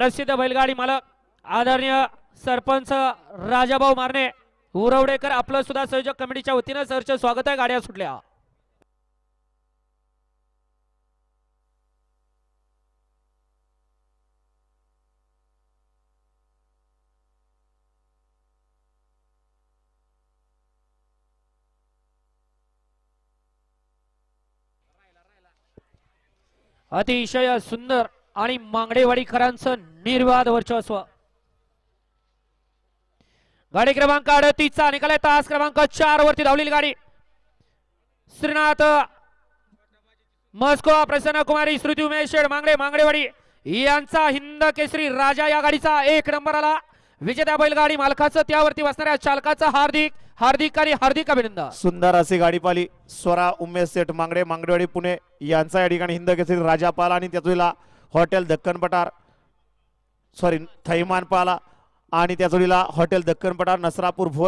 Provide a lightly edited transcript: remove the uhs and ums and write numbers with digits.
प्रसिद्ध बैलगाडी मालक आदरणीय सरपंच राजाभाऊ मारणे उरवडेकर आपलं सुद्धा संयोजक कमिटीच्या वतीनं सरचे स्वागत आहे। गाड्या सुटल्या। अतिशय सुंदर आणि मांगडेवाडीकरांचं निर्वाद वर्चस्व। गाडी क्रमांक 38 चा निकाल आहे। तास क्रमांक 4 वरती धावलेली गाडी श्रीनाथ मस्को प्रसन्न कुमारी श्रुती उमेश मांगडेवाडी यांचा हिंद केसरी राजा या गाडीचा 1 नंबर आला। विजेत्या बैलगाडी मालकाचं त्यावरती बसणाऱ्या चालकाचं हार्दिक अभिनंदन। सुंदर अशी गाडी पाली स्वरा उमेश सेठ मांगडेवाडी पुणे यांचा या ठिकाणी हिंद केसरी राजा पाला आणि त्याचोळीला हॉटेल दक्कन पठार थैमान पाला आणि त्याचोळीला हॉटेल दक्कन पठार नसरापूर भोर